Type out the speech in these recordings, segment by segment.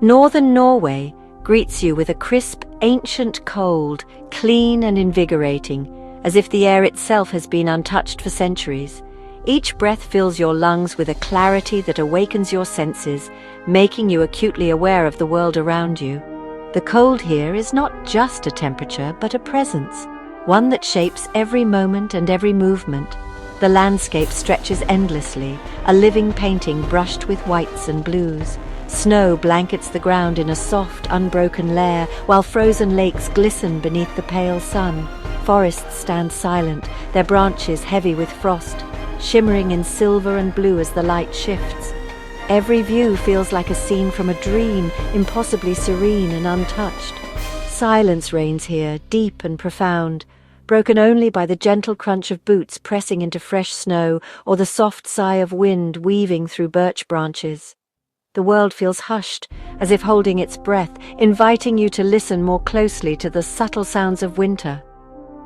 Northern Norway greets you with a crisp, ancient cold, clean and invigorating, as if the air itself has been untouched for centuries. Each breath fills your lungs with a clarity that awakens your senses, making you acutely aware of the world around you. The cold here is not just a temperature, but a presence, one that shapes every moment and every movement. The landscape stretches endlessly, a living painting brushed with whites and blues. Snow blankets the ground in a soft, unbroken layer, while frozen lakes glisten beneath the pale sun. Forests stand silent, their branches heavy with frost, shimmering in silver and blue as the light shifts. Every view feels like a scene from a dream, impossibly serene and untouched. Silence reigns here, deep and profound, broken only by the gentle crunch of boots pressing into fresh snow or the soft sigh of wind weaving through birch branches. The world feels hushed, as if holding its breath, inviting you to listen more closely to the subtle sounds of winter.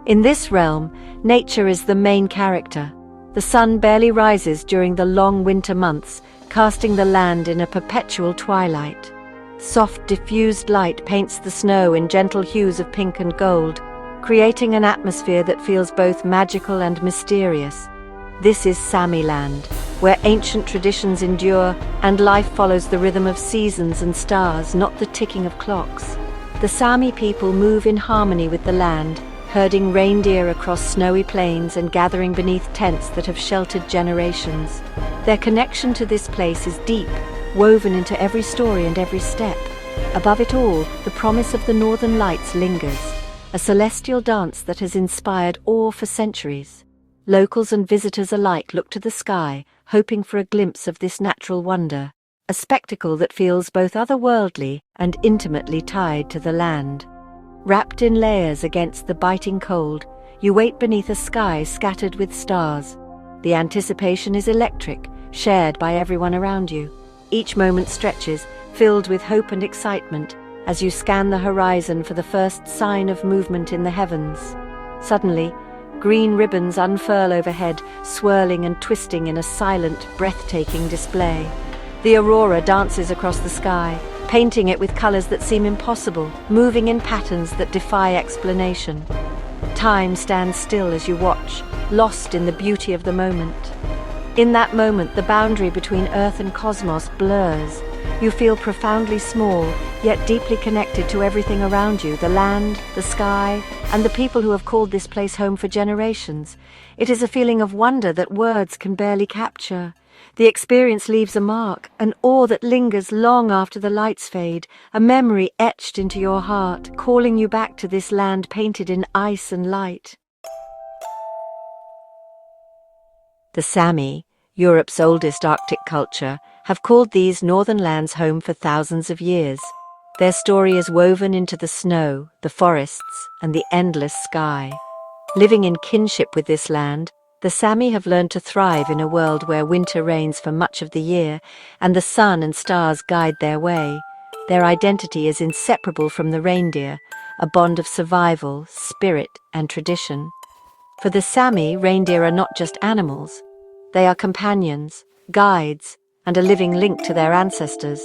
In this realm, nature is the main character. The sun barely rises during the long winter months, casting the land in a perpetual twilight. Soft, diffused light paints the snow in gentle hues of pink and gold, creating an atmosphere that feels both magical and mysterious. This is Sami land, where ancient traditions endure and life follows the rhythm of seasons and stars, not the ticking of clocks. The Sami people move in harmony with the land, herding reindeer across snowy plains and gathering beneath tents that have sheltered generations. Their connection to this place is deep, woven into every story and every step. Above it all, the promise of the Northern Lights lingers, a celestial dance that has inspired awe for centuries. Locals and visitors alike look to the sky, hoping for a glimpse of this natural wonder, a spectacle that feels both otherworldly and intimately tied to the land. Wrapped in layers against the biting cold, you wait beneath a sky scattered with stars. The anticipation is electric, shared by everyone around you. Each moment stretches, filled with hope and excitement, as you scan the horizon for the first sign of movement in the heavens. Suddenly, green ribbons unfurl overhead, swirling and twisting in a silent, breathtaking display. The aurora dances across the sky, painting it with colors that seem impossible, moving in patterns that defy explanation. Time stands still as you watch, lost in the beauty of the moment. In that moment, the boundary between Earth and cosmos blurs. You feel profoundly small, yet deeply connected to everything around you, the land, the sky, and the people who have called this place home for generations. It is a feeling of wonder that words can barely capture. The experience leaves a mark, an awe that lingers long after the lights fade, a memory etched into your heart, calling you back to this land painted in ice and light. The Sami, Europe's oldest Arctic culture, have called these northern lands home for thousands of years. Their story is woven into the snow, the forests, and the endless sky. Living in kinship with this land, the Sami have learned to thrive in a world where winter reigns for much of the year, and the sun and stars guide their way. Their identity is inseparable from the reindeer, a bond of survival, spirit, and tradition. For the Sami, reindeer are not just animals. They are companions, guides, and a living link to their ancestors.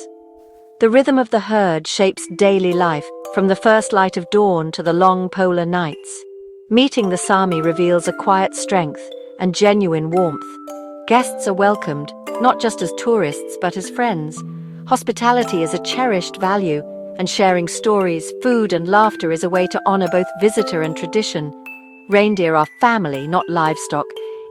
The rhythm of the herd shapes daily life, from the first light of dawn to the long polar nights. Meeting the Sami reveals a quiet strength and genuine warmth. Guests are welcomed, not just as tourists, but as friends. Hospitality is a cherished value, and sharing stories, food, and laughter is a way to honor both visitor and tradition. Reindeer are family, not livestock.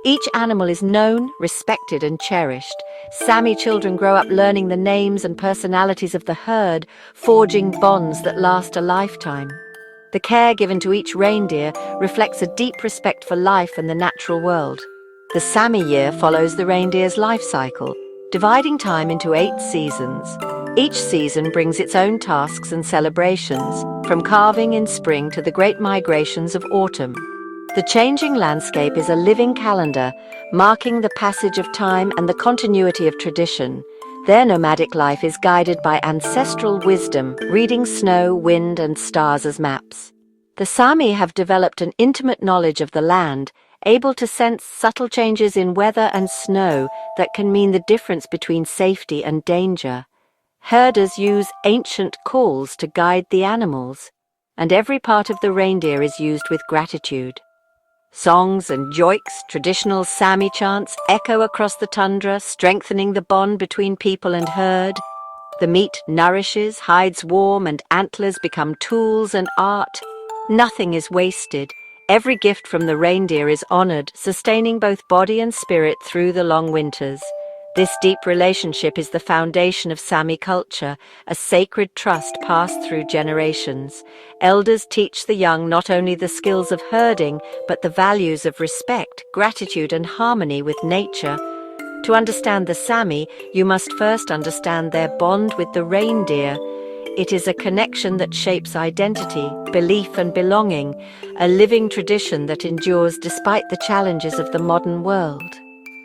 Each animal is known, respected, and cherished. Sami children grow up learning the names and personalities of the herd, forging bonds that last a lifetime. The care given to each reindeer reflects a deep respect for life and the natural world. The Sami year follows the reindeer's life cycle, dividing time into 8 seasons. Each season brings its own tasks and celebrations, from calving in spring to the great migrations of autumn. The changing landscape is a living calendar, marking the passage of time and the continuity of tradition. Their nomadic life is guided by ancestral wisdom, reading snow, wind, and stars as maps. The Sami have developed an intimate knowledge of the land, able to sense subtle changes in weather and snow that can mean the difference between safety and danger. herders use ancient calls to guide the animals, and every part of the reindeer is used with gratitude. Songs and joiks, traditional Sami chants, echo across the tundra, strengthening the bond between people and herd. The meat nourishes, hides warm, and antlers become tools and art. Nothing is wasted. Every gift from the reindeer is honored, sustaining both body and spirit through the long winters. This deep relationship is the foundation of Sami culture, a sacred trust passed through generations. Elders teach the young not only the skills of herding, but the values of respect, gratitude, and harmony with nature. To understand the Sami, you must first understand their bond with the reindeer. It is a connection that shapes identity, belief, and belonging, a living tradition that endures despite the challenges of the modern world.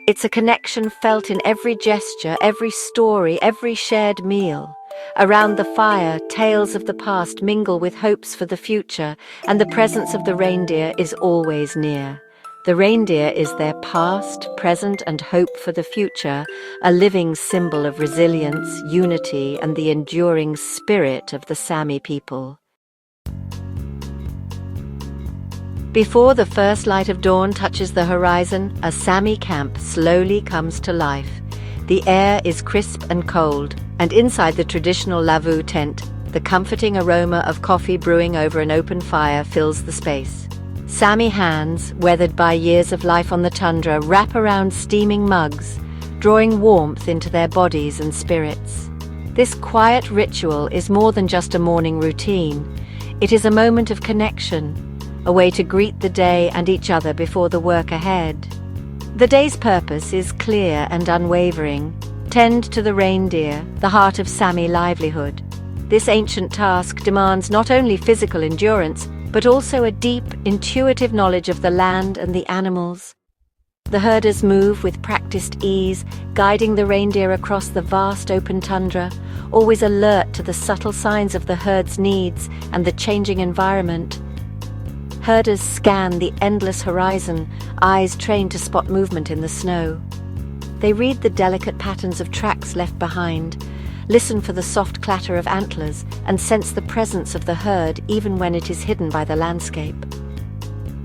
It's a connection felt in every gesture, every story, every shared meal. Around the fire, tales of the past mingle with hopes for the future, and the presence of the reindeer is always near. The reindeer is their past, present, and hope for the future, a living symbol of resilience, unity, and the enduring spirit of the Sami people. Before the first light of dawn touches the horizon, a Sami camp slowly comes to life. The air is crisp and cold, and inside the traditional lavu tent, the comforting aroma of coffee brewing over an open fire fills the space. Sami hands, weathered by years of life on the tundra, wrap around steaming mugs, drawing warmth into their bodies and spirits. This quiet ritual is more than just a morning routine. It is a moment of connection, a way to greet the day and each other before the work ahead. The day's purpose is clear and unwavering. Tend to the reindeer, the heart of Sami livelihood. This ancient task demands not only physical endurance, but also a deep, intuitive knowledge of the land and the animals. The herders move with practiced ease, guiding the reindeer across the vast open tundra, always alert to the subtle signs of the herd's needs and the changing environment. Herders scan the endless horizon, eyes trained to spot movement in the snow. They read the delicate patterns of tracks left behind, listen for the soft clatter of antlers, and sense the presence of the herd even when it is hidden by the landscape.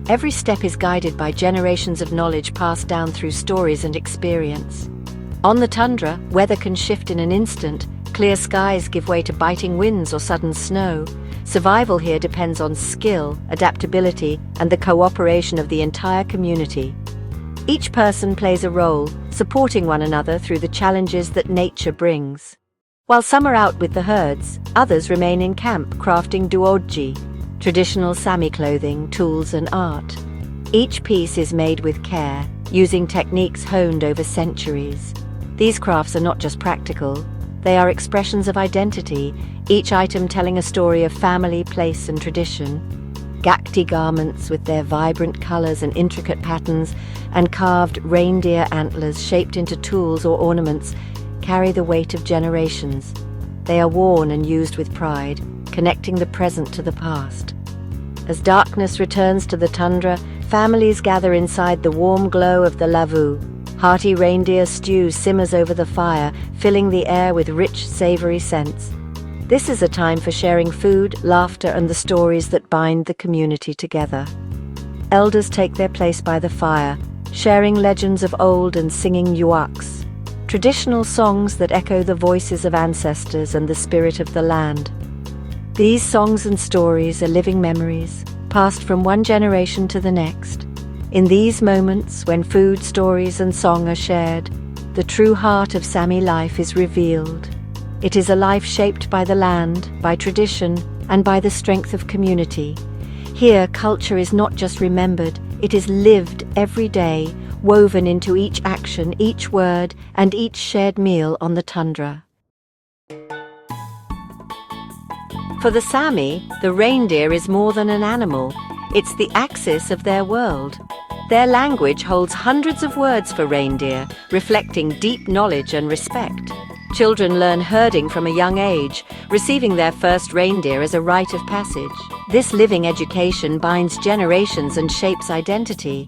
Every step is guided by generations of knowledge passed down through stories and experience. On the tundra, weather can shift in an instant. Clear skies give way to biting winds or sudden snow. Survival here depends on skill, adaptability, and the cooperation of the entire community. Each person plays a role, supporting one another through the challenges that nature brings. While some are out with the herds, others remain in camp crafting duodji, traditional Sami clothing, tools, and art. Each piece is made with care, using techniques honed over centuries. These crafts are not just practical, they are expressions of identity, each item telling a story of family, place, and tradition. Gakti garments with their vibrant colors and intricate patterns, and carved reindeer antlers shaped into tools or ornaments carry the weight of generations. They are worn and used with pride, connecting the present to the past. As darkness returns to the tundra, families gather inside the warm glow of the lavu. Hearty reindeer stew simmers over the fire, filling the air with rich, savory scents. This is a time for sharing food, laughter, and the stories that bind the community together. Elders take their place by the fire, sharing legends of old and singing yuaks, traditional songs that echo the voices of ancestors and the spirit of the land. These songs and stories are living memories, passed from one generation to the next. In these moments, when food, stories, and song are shared, the true heart of Sami life is revealed. It is a life shaped by the land, by tradition, and by the strength of community. Here, culture is not just remembered, it is lived every day, woven into each action, each word, and each shared meal on the tundra. For the Sami, the reindeer is more than an animal. It's the axis of their world. Their language holds hundreds of words for reindeer, reflecting deep knowledge and respect. Children learn herding from a young age, receiving their first reindeer as a rite of passage. This living education binds generations and shapes identity.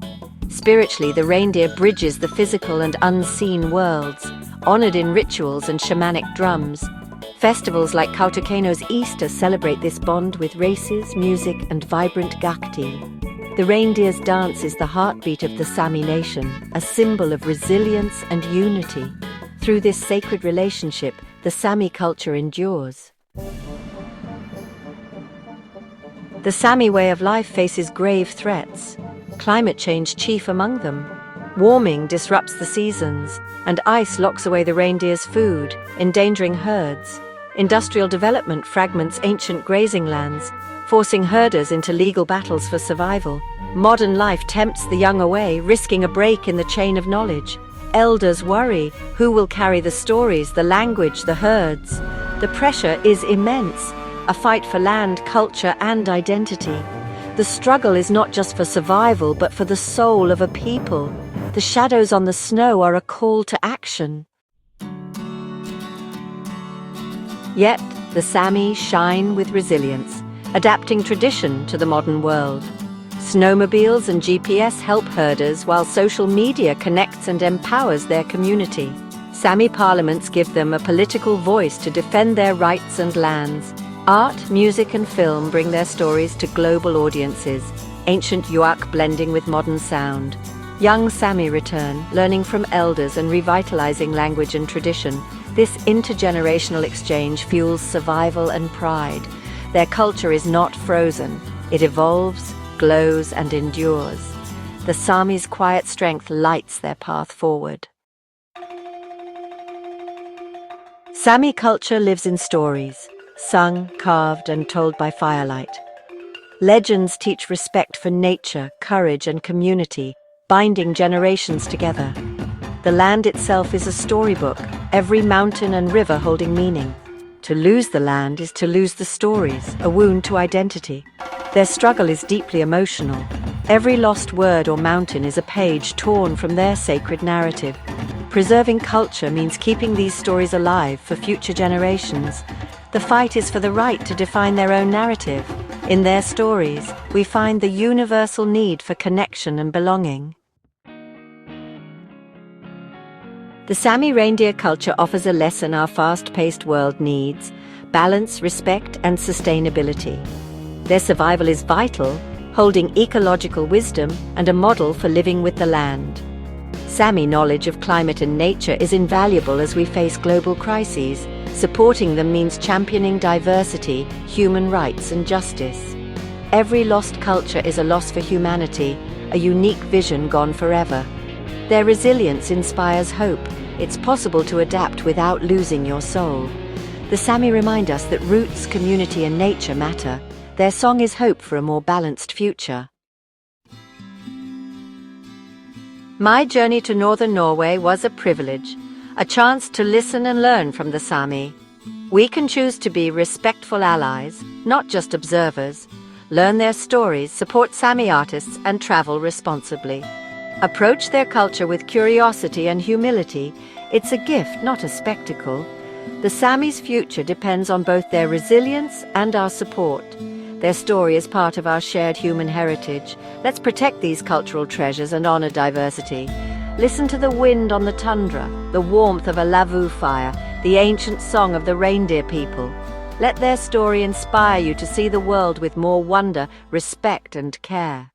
Spiritually, the reindeer bridges the physical and unseen worlds, honored in rituals and shamanic drums. Festivals like Kautokeino's Easter celebrate this bond with races, music, and vibrant gakti. The reindeer's dance is the heartbeat of the Sami nation, a symbol of resilience and unity. Through this sacred relationship, the Sami culture endures. The Sami way of life faces grave threats, climate change chief among them. Warming disrupts the seasons, and ice locks away the reindeer's food, endangering herds. Industrial development fragments ancient grazing lands, forcing herders into legal battles for survival. Modern life tempts the young away, risking a break in the chain of knowledge. Elders worry who will carry the stories, the language, the herds. The pressure is immense, a fight for land, culture, and identity. The struggle is not just for survival, but for the soul of a people. The shadows on the snow are a call to action. Yet, the Sami shine with resilience, adapting tradition to the modern world. Snowmobiles and GPS help herders, while social media connects and empowers their community. Sami parliaments give them a political voice to defend their rights and lands. Art, music, and film bring their stories to global audiences, ancient yuak blending with modern sound. Young Sami return, learning from elders and revitalizing language and tradition. This intergenerational exchange fuels survival and pride. Their culture is not frozen. It evolves, glows, and endures. The Sami's quiet strength lights their path forward. Sami culture lives in stories, sung, carved, and told by firelight. Legends teach respect for nature, courage, and community, binding generations together. The land itself is a storybook, every mountain and river holding meaning. To lose the land is to lose the stories, a wound to identity. Their struggle is deeply emotional. Every lost word or mountain is a page torn from their sacred narrative. Preserving culture means keeping these stories alive for future generations. The fight is for the right to define their own narrative. In their stories, we find the universal need for connection and belonging. The Sami reindeer culture offers a lesson our fast-paced world needs: balance, respect, and sustainability. Their survival is vital, holding ecological wisdom and a model for living with the land. Sami knowledge of climate and nature is invaluable as we face global crises. Supporting them means championing diversity, human rights, and justice. Every lost culture is a loss for humanity, a unique vision gone forever. Their resilience inspires hope. It's possible to adapt without losing your soul. The Sami remind us that roots, community, and nature matter. Their song is hope for a more balanced future. My journey to northern Norway was a privilege, a chance to listen and learn from the Sami. We can choose to be respectful allies, not just observers, learn their stories, support Sami artists, and travel responsibly. Approach their culture with curiosity and humility. It's a gift, not a spectacle. The Sami's future depends on both their resilience and our support. Their story is part of our shared human heritage. Let's protect these cultural treasures and honor diversity. Listen to the wind on the tundra, the warmth of a lavu fire, the ancient song of the reindeer people. Let their story inspire you to see the world with more wonder, respect, and care.